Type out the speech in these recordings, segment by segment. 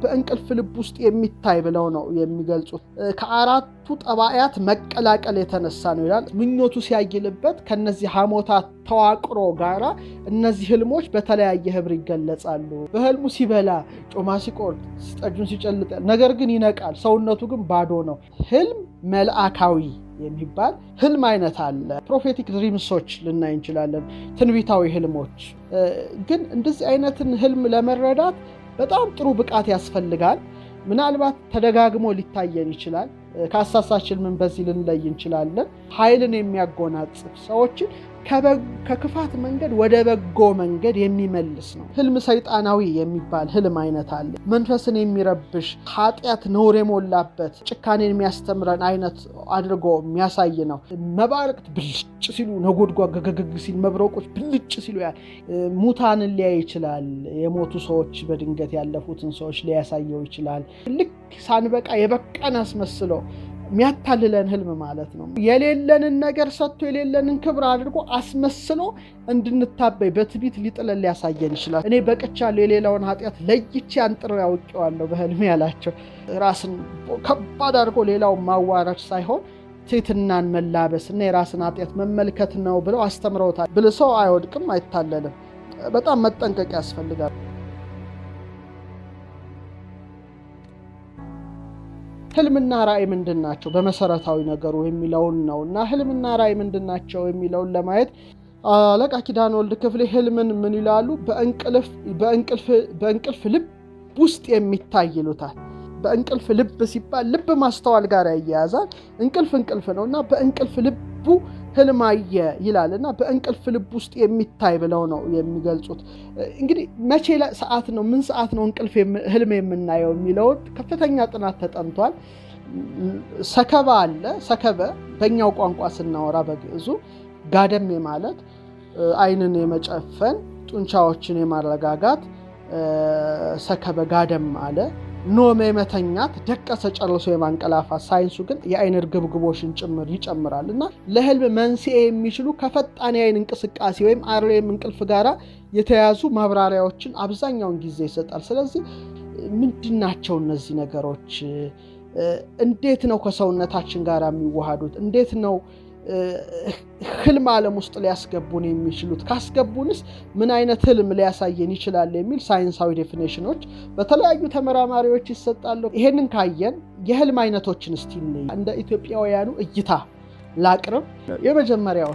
በእንቅልፍ ልብ ውስጥ የሚታይ ብለው ነው የሚገልጹት። ከአራቱ ጠባያት መቀላቀል የተነሳ ነው ይላል። ምኞቱ ሲያይልበት ከነዚህ ሐሞታት ተዋቅሮ ጋራ እነዚህ ህልሞች በተለያየ ህብር ይገለጻሉ። በህልሙ ሲበላ፣ ጮማ ሲቆርጥ፣ ጠጁን ሲጨልጥ፣ ነገር ግን ይነቃል፣ ሰውነቱ ግን ባዶ ነው። ህልም መልአካዊ የሚባል ህልም አይነት አለ። ፕሮፌቲክ ድሪምሶች ልናይ እንችላለን፣ ትንቢታዊ ህልሞች። ግን እንደዚህ አይነትን ህልም ለመረዳት በጣም ጥሩ ብቃት ያስፈልጋል። ምናልባት ተደጋግሞ ሊታየን ይችላል። ከአሳሳች ህልምን በዚህ ልንለይ እንችላለን። ኃይልን የሚያጎናጽፍ ሰዎችን ከክፋት መንገድ ወደ በጎ መንገድ የሚመልስ ነው። ህልም ሰይጣናዊ የሚባል ህልም አይነት አለ። መንፈስን የሚረብሽ ኃጢአት፣ ነውር የሞላበት ጭካኔን የሚያስተምረን አይነት አድርጎ የሚያሳይ ነው። መባረቅት ብልጭ ሲሉ፣ ነጎድጓድ ገገግ ሲል፣ መብረቆች ብልጭ ሲሉ ሙታንን ሊያይ ይችላል። የሞቱ ሰዎች በድንገት ያለፉትን ሰዎች ሊያሳየው ይችላል። ልክ ሳንበቃ የበቃን አስመስሎ የሚያታልለን ህልም ማለት ነው። የሌለንን ነገር ሰጥቶ የሌለንን ክብር አድርጎ አስመስሎ እንድንታበይ በትዕቢት ሊጥለን ሊያሳየን ይችላል። እኔ በቅቻለሁ፣ የሌላውን ኃጢአት ለይቼ አንጥሬ አውቄዋለሁ በህልሜ ያላቸው ራስን ከባድ አድርጎ ሌላውን ማዋረድ ሳይሆን ትሕትናን መላበስ እና የራስን ኃጢአት መመልከት ነው ብለው አስተምረውታል። ብልህ ሰው አይወድቅም፣ አይታለልም። በጣም መጠንቀቅ ያስፈልጋል። ህልምና ራእይ ምንድናቸው በመሰረታዊ ነገሩ የሚለውን ነውና ህልምና ራእይ ምንድናቸው የሚለውን ለማየት አለቃ ኪዳነ ወልድ ክፍሌ ህልምን ምን ይላሉ? በእንቅልፍ ልብ ውስጥ የሚታይ ይሉታል። በእንቅልፍ ልብ ሲባል ልብ ማስተዋል ጋር ያያያዛል። እንቅልፍ ነውና በእንቅልፍ ልቡ ህልም አየ ይላልና በእንቅልፍ ልብ ውስጥ የሚታይ ብለው ነው የሚገልጹት። እንግዲህ መቼ ሰዓት ነው ምን ሰዓት ነው ህልም የምናየው የሚለውን ከፍተኛ ጥናት ተጠንቷል። ሰከበ አለ። ሰከበ በእኛው ቋንቋ ስናወራ በግዕዙ ጋደም ማለት አይንን የመጨፈን ጡንቻዎችን የማረጋጋት ሰከበ ጋደም አለ። ኖም የመተኛት ደቀሰ ጨርሶ የማንቀላፋት። ሳይንሱ ግን የአይን እርግብግቦሽን ጭምር ይጨምራል እና ለህልም መንስኤ የሚችሉ ከፈጣን የአይን እንቅስቃሴ ወይም REM እንቅልፍ ጋራ የተያዙ ማብራሪያዎችን አብዛኛውን ጊዜ ይሰጣል። ስለዚህ ምንድናቸው እነዚህ ነገሮች? እንዴት ነው ከሰውነታችን ጋር የሚዋሃዱት? እንዴት ነው ህልም ዓለም ውስጥ ሊያስገቡን የሚችሉት? ካስገቡንስ ምን አይነት ህልም ሊያሳየን ይችላል የሚል ሳይንሳዊ ዴፊኒሽኖች በተለያዩ ተመራማሪዎች ይሰጣሉ። ይሄንን ካየን የህልም አይነቶችን እስቲ እንደ ኢትዮጵያውያኑ እይታ ላቅርብ። የመጀመሪያው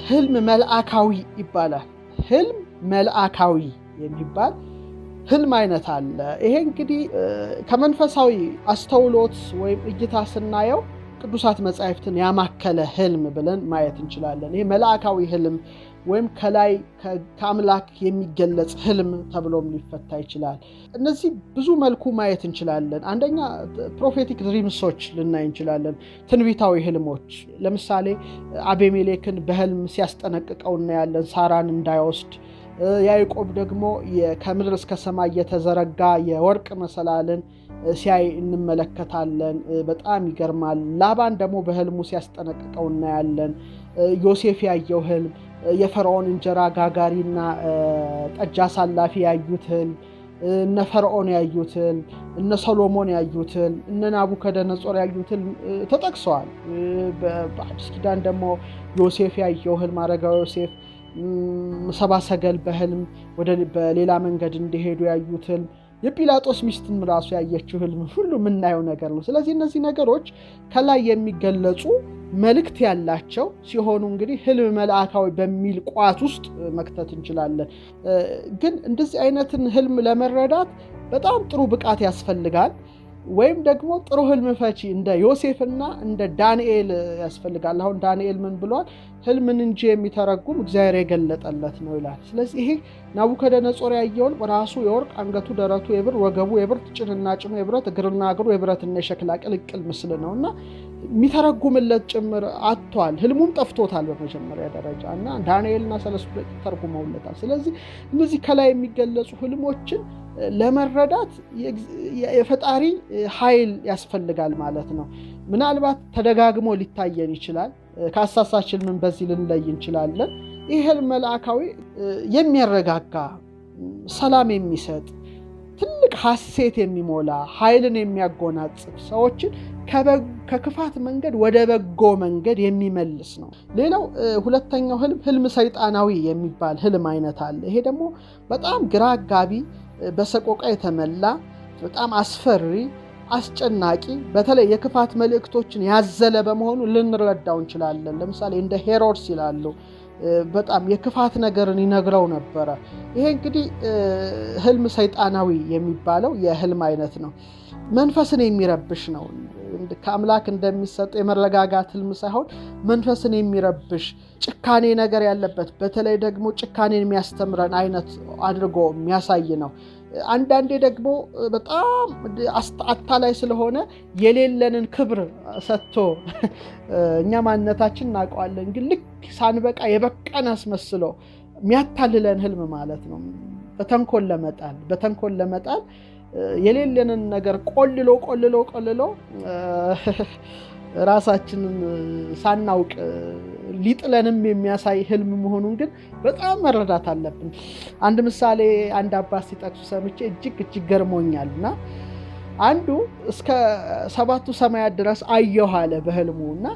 ህልም መልአካዊ ይባላል። ህልም መልአካዊ የሚባል ህልም አይነት አለ። ይሄ እንግዲህ ከመንፈሳዊ አስተውሎት ወይም እይታ ስናየው ቅዱሳት መጻሕፍትን ያማከለ ህልም ብለን ማየት እንችላለን። ይሄ መልአካዊ ህልም ወይም ከላይ ከአምላክ የሚገለጽ ህልም ተብሎም ሊፈታ ይችላል። እነዚህ ብዙ መልኩ ማየት እንችላለን። አንደኛ ፕሮፌቲክ ድሪምሶች ልናይ እንችላለን፣ ትንቢታዊ ህልሞች። ለምሳሌ አቤሜሌክን በህልም ሲያስጠነቅቀው እናያለን፣ ሳራን እንዳይወስድ። ያዕቆብ ደግሞ ከምድር እስከ ሰማይ የተዘረጋ የወርቅ መሰላልን ሲያይ እንመለከታለን። በጣም ይገርማል። ላባን ደግሞ በህልሙ ሲያስጠነቅቀው እናያለን። ዮሴፍ ያየው ህልም፣ የፈርዖን እንጀራ ጋጋሪና ጠጅ አሳላፊ ያዩት ህልም፣ እነ ፈርዖን ያዩት ህልም፣ እነ ሰሎሞን ያዩት ህልም፣ እነ ናቡከደነጾር ያዩት ህልም ተጠቅሰዋል። በአዲስ ኪዳን ደግሞ ዮሴፍ ያየው ህልም፣ አረጋዊ ዮሴፍ ሰብአ ሰገል በህልም በሌላ መንገድ እንደሄዱ ያዩት ህልም፣ የጲላጦስ ሚስትም ራሱ ያየችው ህልም ሁሉ የምናየው ነገር ነው። ስለዚህ እነዚህ ነገሮች ከላይ የሚገለጹ መልእክት ያላቸው ሲሆኑ እንግዲህ ህልም መልአካዊ በሚል ቋት ውስጥ መክተት እንችላለን። ግን እንደዚህ አይነትን ህልም ለመረዳት በጣም ጥሩ ብቃት ያስፈልጋል። ወይም ደግሞ ጥሩ ህልም ፈቺ እንደ ዮሴፍና እንደ ዳንኤል ያስፈልጋል። አሁን ዳንኤል ምን ብሏል? ህልምን እንጂ የሚተረጉም እግዚአብሔር የገለጠለት ነው ይላል። ስለዚህ ይሄ ናቡከደነጾር ያየውን ራሱ የወርቅ አንገቱ፣ ደረቱ የብር፣ ወገቡ የብረት፣ ጭንና ጭኑ የብረት፣ እግርና እግሩ የብረትና የሸክላ ቅልቅል ምስል ነውና የሚተረጉምለት ጭምር አጥቷል። ህልሙም ጠፍቶታል በመጀመሪያ ደረጃ እና ዳንኤልና ሰለስቱ ተርጉመውለታል። ስለዚህ እነዚህ ከላይ የሚገለጹ ህልሞችን ለመረዳት የፈጣሪ ኃይል ያስፈልጋል ማለት ነው። ምናልባት ተደጋግሞ ሊታየን ይችላል። ከአሳሳች ህልምን በዚህ ልንለይ እንችላለን። ይህ ህልም መልአካዊ የሚያረጋጋ፣ ሰላም የሚሰጥ ትልቅ በቃ ሐሴት የሚሞላ ኃይልን የሚያጎናጽፍ ሰዎችን ከክፋት መንገድ ወደ በጎ መንገድ የሚመልስ ነው። ሌላው ሁለተኛው ህልም ሰይጣናዊ የሚባል ህልም አይነት አለ። ይሄ ደግሞ በጣም ግራ አጋቢ፣ በሰቆቃ የተመላ በጣም አስፈሪ፣ አስጨናቂ፣ በተለይ የክፋት መልእክቶችን ያዘለ በመሆኑ ልንረዳው እንችላለን። ለምሳሌ እንደ ሄሮድስ ይላሉ በጣም የክፋት ነገርን ይነግረው ነበረ። ይሄ እንግዲህ ህልም ሰይጣናዊ የሚባለው የህልም አይነት ነው። መንፈስን የሚረብሽ ነው። ከአምላክ እንደሚሰጠው የመረጋጋት ህልም ሳይሆን መንፈስን የሚረብሽ ጭካኔ ነገር ያለበት፣ በተለይ ደግሞ ጭካኔን የሚያስተምረን አይነት አድርጎ የሚያሳይ ነው። አንዳንዴ ደግሞ በጣም አታላይ ስለሆነ የሌለንን ክብር ሰጥቶ እኛ ማንነታችን እናውቀዋለን፣ ግን ልክ ሳንበቃ የበቃን አስመስሎ የሚያታልለን ህልም ማለት ነው። በተንኮል ለመጣል የሌለንን ነገር ቆልሎ ራሳችንን ሳናውቅ ሊጥለንም የሚያሳይ ህልም መሆኑን ግን በጣም መረዳት አለብን። አንድ ምሳሌ አንድ አባት ሲጠቅሱ ሰምቼ እጅግ ገርሞኛል። እና አንዱ እስከ 7ቱ ሰማያት ድረስ አየሁ አለ በህልሙ። እና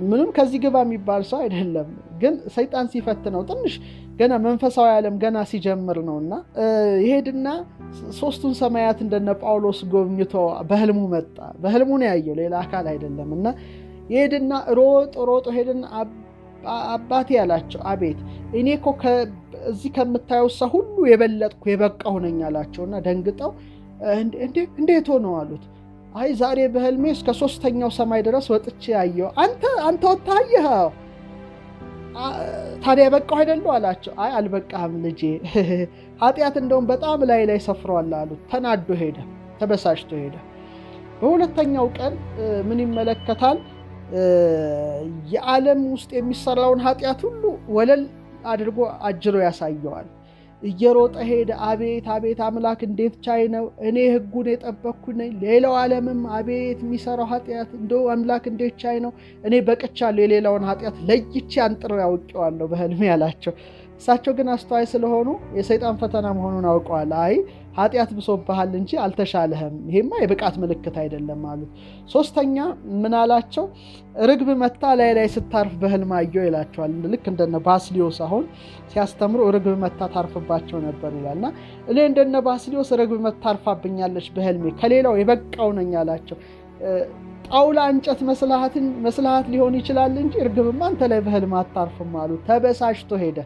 ምንም ከዚህ ግባ የሚባል ሰው አይደለም፣ ግን ሰይጣን ሲፈትነው ትንሽ ገና መንፈሳዊ ዓለም ገና ሲጀምር ነውና ይሄድና 3ቱን ሰማያት እንደነ ጳውሎስ ጎብኝቶ በህልሙ መጣ። በህልሙ ነው ያየው፣ ሌላ አካል አይደለም። እና ይሄድና ሮጦ ሄድና አባቴ ያላቸው፣ አቤት እኔ እኮ እዚህ ከምታየው ሰው ሁሉ የበለጥኩ የበቃሁ ነኝ አላቸውና ደንግጠው እንዴት ሆነው አሉት። አይ ዛሬ በህልሜ እስከ 3ኛው ሰማይ ድረስ ወጥቼ ያየው። አንተ ወጣየህ ታዲያ የበቃሁ አይደለሁ አላቸው። አይ አልበቃህም ልጄ፣ ኃጢአት እንደውም በጣም ላይ ሰፍሯል አሉት። ተናዶ ሄደ፣ ተበሳጭቶ ሄደ። በሁለተኛው ቀን ምን ይመለከታል? የዓለም ውስጥ የሚሰራውን ኃጢአት ሁሉ ወለል አድርጎ አጅሮ ያሳየዋል። እየሮጠ ሄደ። አቤት አምላክ እንዴት ቻይ ነው! እኔ ህጉን የጠበቅኩ ነኝ። ሌላው ዓለምም አቤት የሚሰራው ኃጢአት እንደው አምላክ እንዴት ቻይ ነው! እኔ በቅቻለሁ፣ የሌላውን ኃጢአት ለይቼ አንጥሬ አውቄዋለሁ በህልሜ ያላቸው። እሳቸው ግን አስተዋይ ስለሆኑ የሰይጣን ፈተና መሆኑን አውቀዋል። አይ ኃጢአት ብሶብሃል እንጂ አልተሻለህም፣ ይሄማ የብቃት ምልክት አይደለም አሉት። 3ኛ ምን አላቸው? ርግብ መታ ላይ ስታርፍ በህልም አየሁ ይላቸዋል። ልክ እንደነ ባስሊዮስ አሁን ሲያስተምሩ ርግብ መታ ታርፍባቸው ነበር ይላልና እኔ እንደነ ባስሊዮስ ርግብ መታ ታርፋብኛለች በህልሜ፣ ከሌላው የበቃው ነኝ አላቸው። ጣውላ እንጨት መስላሃት ሊሆን ይችላል እንጂ ርግብማ አንተ ላይ በህልም አታርፍም አሉት። ተበሳጭቶ ሄደ።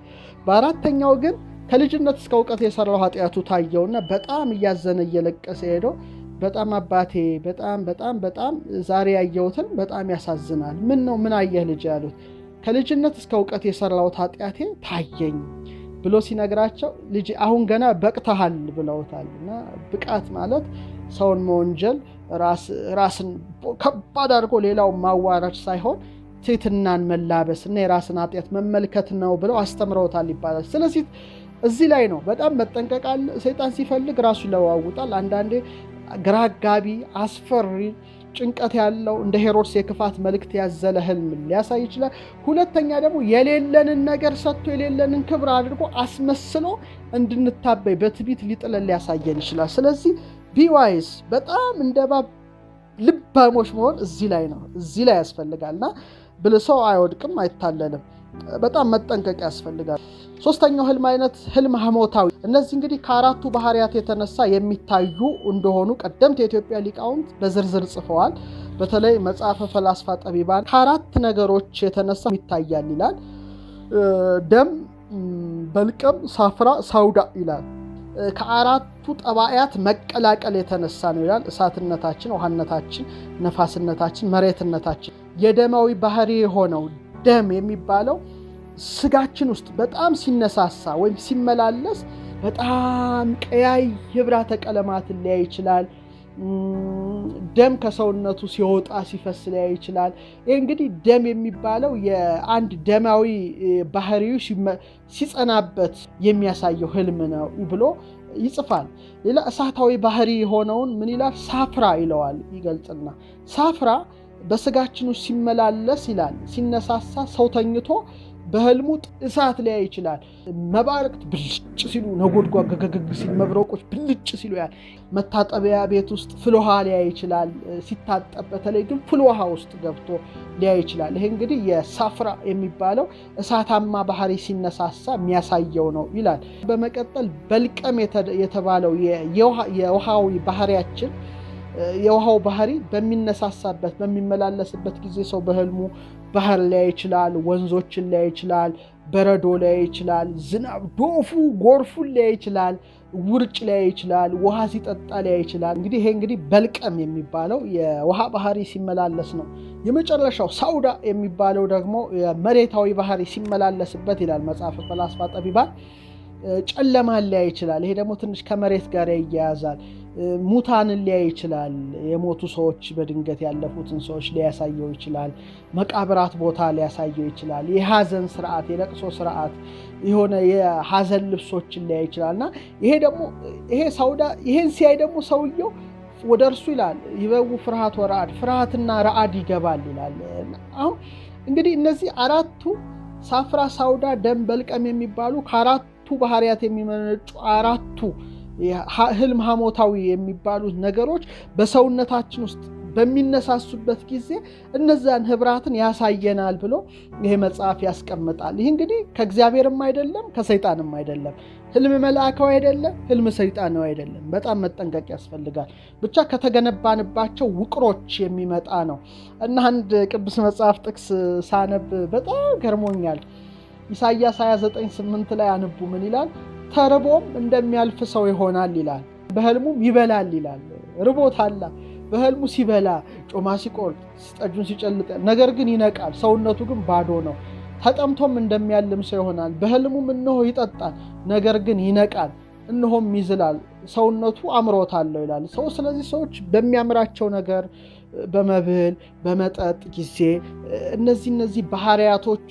በ4ኛው ግን ከልጅነት እስከ እውቀት የሰራው ኃጢአቱ ታየውና በጣም እያዘነ እየለቀሰ ሄዶ በጣም አባቴ በጣም ዛሬ ያየሁትን በጣም ያሳዝናል። ምን አየህ ልጅ ያሉት። ከልጅነት እስከ እውቀት የሰራሁት ኃጢአቴ ታየኝ ብሎ ሲነግራቸው ልጅ አሁን ገና በቅተሃል ብለውታልና ብቃት ማለት ሰውን መወንጀል፣ ራስን ከባድ አድርጎ ሌላው ማዋረድ ሳይሆን ትሕትናን መላበስ እና የራስን ኃጢአት መመልከት ነው ብለው አስተምረውታል ይባላል። ስለዚህ እዚህ ላይ ነው በጣም መጠንቀቅ አለ። ሰይጣን ሲፈልግ ራሱ ይለዋውጣል። አንዳንዴ ግራ አጋቢ፣ አስፈሪ፣ ጭንቀት ያለው እንደ ሄሮድስ የክፋት መልእክት ያዘለ ህልም ሊያሳይ ይችላል። ሁለተኛ ደግሞ የሌለንን ነገር ሰጥቶ የሌለንን ክብር አድርጎ አስመስሎ እንድንታበይ በትዕቢት ሊጥለን ሊያሳየን ይችላል። ስለዚህ ቢዋይስ በጣም እንደ እባብ ልባሞች መሆን እዚህ ላይ ያስፈልጋልና ብልሰው አይወድቅም፣ አይታለልም። በጣም መጠንቀቅ ያስፈልጋል። 3ኛው ህልም አይነት ህልም ሐሞታዊ። እነዚህ እንግዲህ ከ4ቱ ባህሪያት የተነሳ የሚታዩ እንደሆኑ ቀደምት የኢትዮጵያ ሊቃውንት በዝርዝር ጽፈዋል። በተለይ መጽሐፈ ፈላስፋ ጠቢባን ከ4 ነገሮች የተነሳ ይታያል ይላል። ደም፣ በልቅም፣ ሳፍራ፣ ሳውዳ ይላል። ከ4ቱ ጠባያት መቀላቀል የተነሳ ነው ይላል። እሳትነታችን፣ ውሃነታችን፣ ነፋስነታችን፣ መሬትነታችን። የደማዊ ባህሪ የሆነው ደም የሚባለው ስጋችን ውስጥ በጣም ሲነሳሳ ወይም ሲመላለስ በጣም ቀያይ ህብራተ ቀለማትን ሊያይ ይችላል። ደም ከሰውነቱ ሲወጣ ሲፈስ ሊያይ ይችላል። ይህ እንግዲህ ደም የሚባለው የአንድ ደማዊ ባህሪው ሲጸናበት የሚያሳየው ህልም ነው ብሎ ይጽፋል። ሌላ እሳታዊ ባህሪ የሆነውን ምን ይላል? ሳፍራ ይለዋል ይገልጽና ሳፍራ በስጋችን ውስጥ ሲመላለስ ይላል ሲነሳሳ ሰው ተኝቶ በህልሙ እሳት ሊያይ ይችላል። መባረቅት ብልጭ ሲሉ፣ ነጎድጓድ ገገግ ሲሉ፣ መብረቆች ብልጭ ሲሉ ያል። መታጠቢያ ቤት ውስጥ ፍል ውሃ ሊያይ ይችላል። ሲታጠብ በተለይ ግን ፍል ውሃ ውስጥ ገብቶ ሊያይ ይችላል። ይሄ እንግዲህ የሳፍራ የሚባለው እሳታማ ባህሪ ሲነሳሳ የሚያሳየው ነው ይላል። በመቀጠል በልቀም የተባለው የውሃዊ ባህሪያችን የውሃው ባህሪ በሚነሳሳበት በሚመላለስበት ጊዜ ሰው በህልሙ ባህር ሊያይ ይችላል፣ ወንዞችን ሊያይ ይችላል፣ በረዶ ሊያይ ይችላል፣ ዝናብ ዶፉ ጎርፉን ሊያይ ይችላል፣ ውርጭ ሊያይ ይችላል፣ ውሃ ሲጠጣ ሊያይ ይችላል። እንግዲህ ይሄ እንግዲህ በልቀም የሚባለው የውሃ ባህሪ ሲመላለስ ነው። የመጨረሻው ሳውዳ የሚባለው ደግሞ የመሬታዊ ባህሪ ሲመላለስበት ይላል መጽሐፈ ፈላስፋ ጠቢባን። ጨለማን ሊያይ ይችላል። ይሄ ደግሞ ትንሽ ከመሬት ጋር ይያያዛል። ሙታንን ሊያይ ይችላል። የሞቱ ሰዎች በድንገት ያለፉትን ሰዎች ሊያሳየው ይችላል። መቃብራት ቦታ ሊያሳየው ይችላል። የሐዘን ስርዓት፣ የለቅሶ ስርዓት፣ የሆነ የሐዘን ልብሶችን ሊያይ ይችላልና ይሄ ሳውዳ ይሄን ሲያይ ደግሞ ሰውየው ወደ እርሱ ይላል ይበው ፍርሃት ወረአድ፣ ፍርሃትና ረአድ ይገባል ይላል። አሁን እንግዲህ እነዚህ አራቱ ሳፍራ፣ ሳውዳ፣ ደም፣ በልቀም የሚባሉ ከአራቱ ባህሪያት የሚመነጩ አራቱ ህልም ሐሞታዊ የሚባሉት ነገሮች በሰውነታችን ውስጥ በሚነሳሱበት ጊዜ እነዛን ህብራትን ያሳየናል ብሎ ይሄ መጽሐፍ ያስቀምጣል። ይህ እንግዲህ ከእግዚአብሔርም አይደለም ከሰይጣንም አይደለም። ህልም መልአካዊ አይደለም፣ ህልም ሰይጣናዊ አይደለም። በጣም መጠንቀቅ ያስፈልጋል። ብቻ ከተገነባንባቸው ውቅሮች የሚመጣ ነው እና አንድ ቅዱስ መጽሐፍ ጥቅስ ሳነብ በጣም ገርሞኛል። ኢሳይያስ 29:8 ላይ አንቡ ምን ይላል? ተርቦም እንደሚያልፍ ሰው ይሆናል ይላል፣ በህልሙም ይበላል ይላል። ርቦታል። በህልሙ ሲበላ፣ ጮማ ሲቆርጥ፣ ጠጁን ሲጨልጥ፣ ነገር ግን ይነቃል፣ ሰውነቱ ግን ባዶ ነው። ተጠምቶም እንደሚያልም ሰው ይሆናል፣ በህልሙም እነሆ ይጠጣል፣ ነገር ግን ይነቃል፣ እነሆም ይዝላል፣ ሰውነቱ አምሮታል ይላል። ስለዚህ ሰዎች በሚያምራቸው ነገር በመብል በመጠጥ ጊዜ እነዚህ ባህሪያቶቹ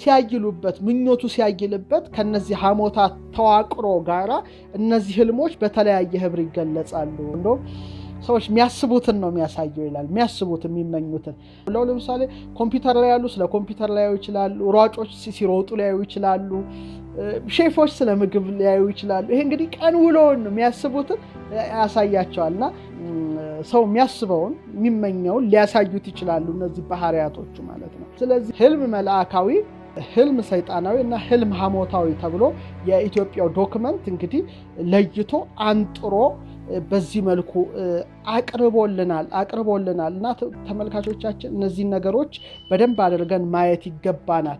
ሲያይሉበት፣ ምኞቱ ሲያይልበት ከነዚህ ሐሞታት ተዋቅሮ ጋራ እነዚህ ህልሞች በተለያየ ህብር ይገለጻሉ። እንደውም ሰዎች የሚያስቡትን ነው የሚያሳየው ይላል። የሚያስቡት የሚመኙትን። ለምሳሌ ኮምፒውተር ላይ ያሉ ስለ ኮምፒውተር ሊያዩ ይችላሉ። ሯጮች ሲሮጡ ሊያዩ ይችላሉ። ሼፎች ስለ ምግብ ሊያዩ ይችላሉ። ይሄ እንግዲህ ቀን ውሎውን የሚያስቡትን ያሳያቸዋልና ሰው የሚያስበውን የሚመኘውን ሊያሳዩት ይችላሉ እነዚህ ባህሪያቶቹ ማለት ነው። ስለዚህ ህልም መልአካዊ፣ ህልም ሰይጣናዊ እና ህልም ሐሞታዊ ተብሎ የኢትዮጵያው ዶክመንት እንግዲህ ለይቶ አንጥሮ በዚህ መልኩ አቅርቦልናል እና ተመልካቾቻችን እነዚህ ነገሮች በደንብ አድርገን ማየት ይገባናል።